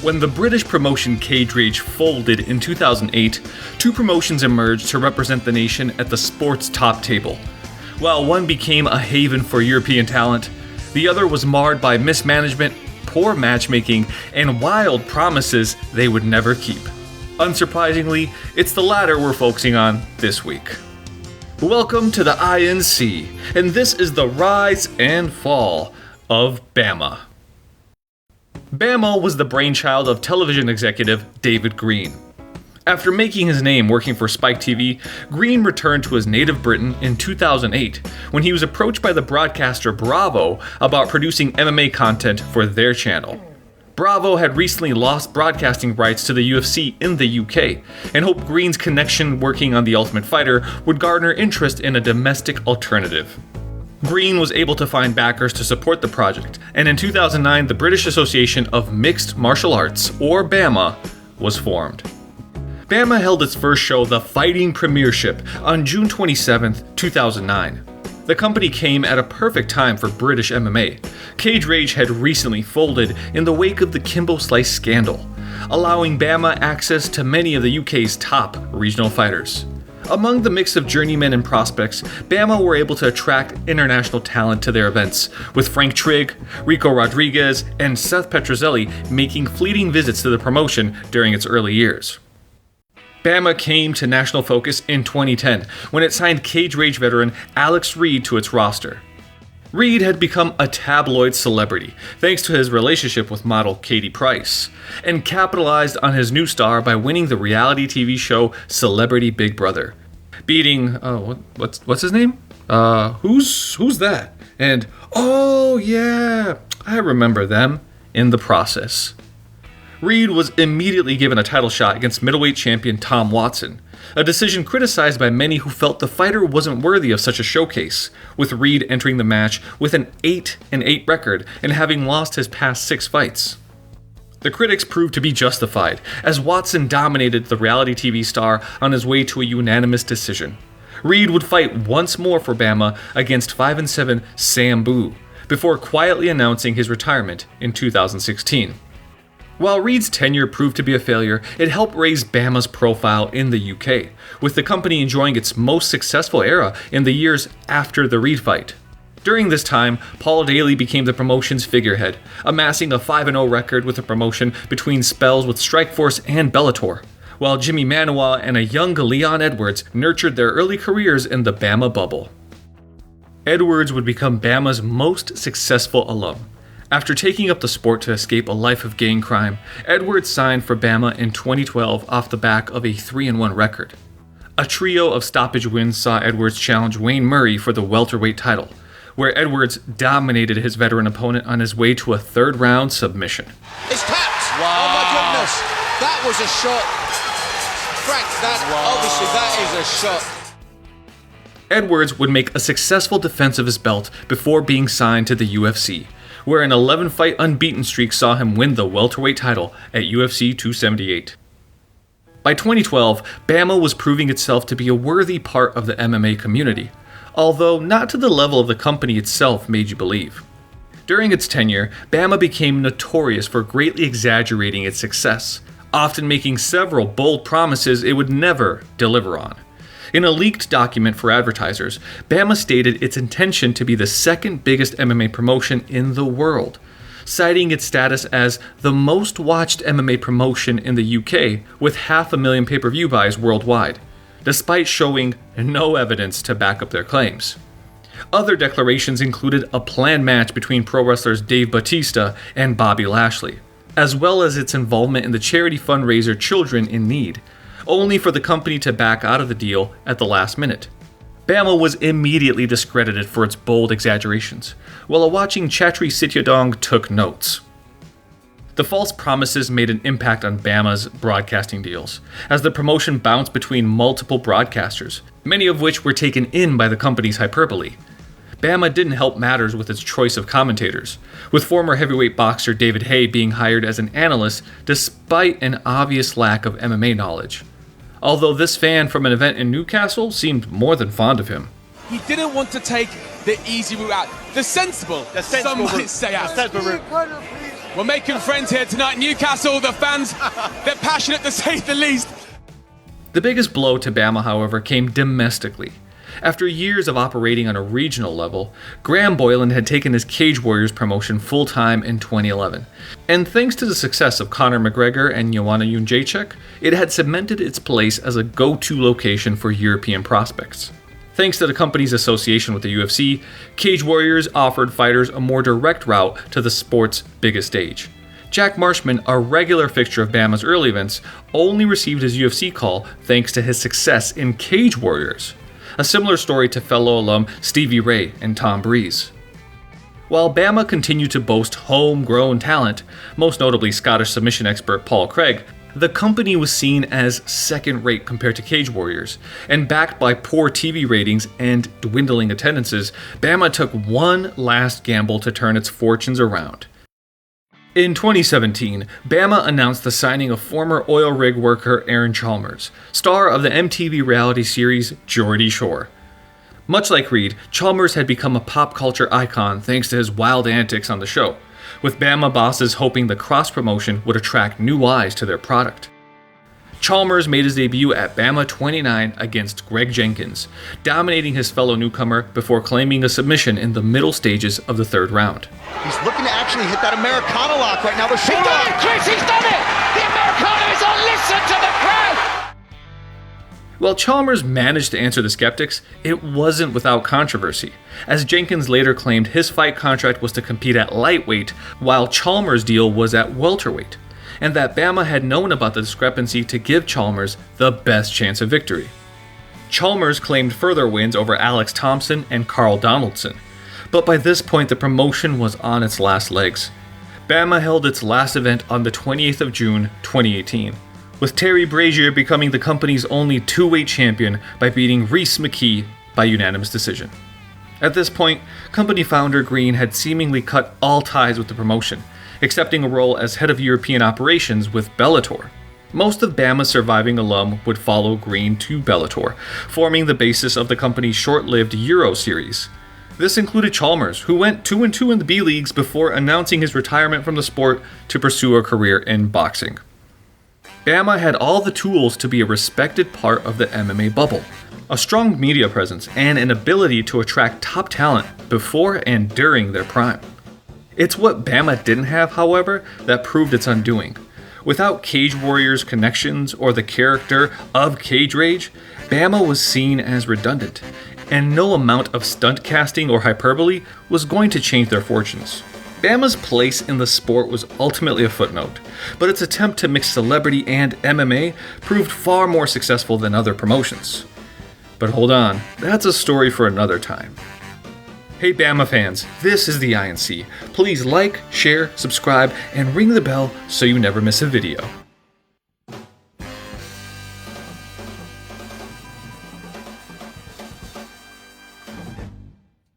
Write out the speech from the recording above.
When the British promotion Cage Rage folded in 2008, two promotions emerged to represent the nation at the sport's top table. While one became a haven for European talent, the other was marred by mismanagement, poor matchmaking, and wild promises they would never keep. Unsurprisingly, it's the latter we're focusing on this week. Welcome to the INC, and this is the rise and fall of BAMMA. BAMMA was the brainchild of television executive David Green. After making his name working for Spike TV, Green returned to his native Britain in 2008 when he was approached by the broadcaster Bravo about producing MMA content for their channel. Bravo had recently lost broadcasting rights to the UFC in the UK and hoped Green's connection working on The Ultimate Fighter would garner interest in a domestic alternative. Green was able to find backers to support the project, and in 2009 the British Association of Mixed Martial Arts, or BAMMA, was formed. BAMMA held its first show, The Fighting Premiership, on June 27, 2009. The company came at a perfect time for British MMA. Cage Rage had recently folded in the wake of the Kimbo Slice scandal, allowing BAMMA access to many of the UK's top regional fighters. Among the mix of journeymen and prospects, BAMMA were able to attract international talent to their events, with Frank Trigg, Rico Rodriguez, and Seth Petrozelli making fleeting visits to the promotion during its early years. BAMMA came to national focus in 2010 when it signed Cage Rage veteran Alex Reid to its roster. Reid had become a tabloid celebrity thanks to his relationship with model Katie Price, and capitalized on his new star by winning the reality TV show Celebrity Big Brother, beating what's his name? Who's that? And oh yeah, I remember them in the process. Reid was immediately given a title shot against middleweight champion Tom Watson, a decision criticized by many who felt the fighter wasn't worthy of such a showcase, with Reid entering the match with an 8-8 record and having lost his past 6 fights. The critics proved to be justified, as Watson dominated the reality TV star on his way to a unanimous decision. Reid would fight once more for BAMMA against 5-7 Sam Boo, before quietly announcing his retirement in 2016. While Reid's tenure proved to be a failure, it helped raise BAMMA's profile in the UK, with the company enjoying its most successful era in the years after the Reid fight. During this time, Paul Daly became the promotion's figurehead, amassing a 5-0 record with the promotion between spells with Strikeforce and Bellator, while Jimmy Manuwa and a young Leon Edwards nurtured their early careers in the BAMMA bubble. Edwards would become BAMMA's most successful alum. After taking up the sport to escape a life of gang crime, Edwards signed for BAMMA in 2012 off the back of a 3-1 record. A trio of stoppage wins saw Edwards challenge Wayne Murray for the welterweight title, where Edwards dominated his veteran opponent on his way to a third-round submission. It's tapped! Wow. Oh my goodness! That was a shot! Frank, obviously that is a shot. Edwards would make a successful defense of his belt before being signed to the UFC, where an 11-fight unbeaten streak saw him win the welterweight title at UFC 278. By 2012, BAMMA was proving itself to be a worthy part of the MMA community, although not to the level of the company itself made you believe. During its tenure, BAMMA became notorious for greatly exaggerating its success, often making several bold promises it would never deliver on. In a leaked document for advertisers, BAMMA stated its intention to be the second biggest MMA promotion in the world, citing its status as the most watched MMA promotion in the UK with 500,000 pay-per-view buys worldwide, despite showing no evidence to back up their claims. Other declarations included a planned match between pro wrestlers Dave Bautista and Bobby Lashley, as well as its involvement in the charity fundraiser Children in Need, only for the company to back out of the deal at the last minute. BAMMA was immediately discredited for its bold exaggerations, while a watching Chatri Sityodong took notes. The false promises made an impact on BAMMA's broadcasting deals, as the promotion bounced between multiple broadcasters, many of which were taken in by the company's hyperbole. BAMMA didn't help matters with its choice of commentators, with former heavyweight boxer David Haye being hired as an analyst despite an obvious lack of MMA knowledge. Although this fan from an event in Newcastle seemed more than fond of him. He didn't want to take the easy route out. The sensible route. some might say out. The sensible route. We're making friends here tonight. Newcastle, the fans, they're passionate to say the least. The biggest blow to BAMMA, however, came domestically. After years of operating on a regional level, Graham Boylan had taken his Cage Warriors promotion full-time in 2011. And thanks to the success of Conor McGregor and Joanna Jędrzejczyk, it had cemented its place as a go-to location for European prospects. Thanks to the company's association with the UFC, Cage Warriors offered fighters a more direct route to the sport's biggest stage. Jack Marshman, a regular fixture of BAMMA's early events, only received his UFC call thanks to his success in Cage Warriors. A similar story to fellow alum Stevie Ray and Tom Breeze. While BAMMA continued to boast homegrown talent, most notably Scottish submission expert Paul Craig, the company was seen as second-rate compared to Cage Warriors, and backed by poor TV ratings and dwindling attendances, BAMMA took one last gamble to turn its fortunes around. In 2017, BAMMA announced the signing of former oil rig worker Aaron Chalmers, star of the MTV reality series Geordie Shore. Much like Reid, Chalmers had become a pop culture icon thanks to his wild antics on the show, with BAMMA bosses hoping the cross-promotion would attract new eyes to their product. Chalmers made his debut at BAMMA 29 against Greg Jenkins, dominating his fellow newcomer before claiming a submission in the middle stages of the third round. He's looking to actually hit that Americana lock right now. The He's done it, Chris! He's done it! The Americana is on! Listen to the crowd! While Chalmers managed to answer the skeptics, it wasn't without controversy, as Jenkins later claimed his fight contract was to compete at lightweight, while Chalmers' deal was at welterweight, and that BAMMA had known about the discrepancy to give Chalmers the best chance of victory. Chalmers claimed further wins over Alex Thompson and Carl Donaldson, but by this point the promotion was on its last legs. BAMMA held its last event on the 28th of June, 2018, with Terry Brazier becoming the company's only two-weight champion by beating Rhys McKee by unanimous decision. At this point, company founder Green had seemingly cut all ties with the promotion, accepting a role as head of European operations with Bellator. Most of BAMMA's surviving alum would follow Green to Bellator, forming the basis of the company's short-lived Euro series. This included Chalmers, who went 2-2 in the B-Leagues before announcing his retirement from the sport to pursue a career in boxing. BAMMA had all the tools to be a respected part of the MMA bubble, a strong media presence, and an ability to attract top talent before and during their prime. It's what BAMMA didn't have, however, that proved its undoing. Without Cage Warriors' connections or the character of Cage Rage, BAMMA was seen as redundant, and no amount of stunt casting or hyperbole was going to change their fortunes. BAMMA's place in the sport was ultimately a footnote, but its attempt to mix celebrity and MMA proved far more successful than other promotions. But hold on, that's a story for another time. Hey BAMMA fans, this is the INC. Please like, share, subscribe, and ring the bell so you never miss a video.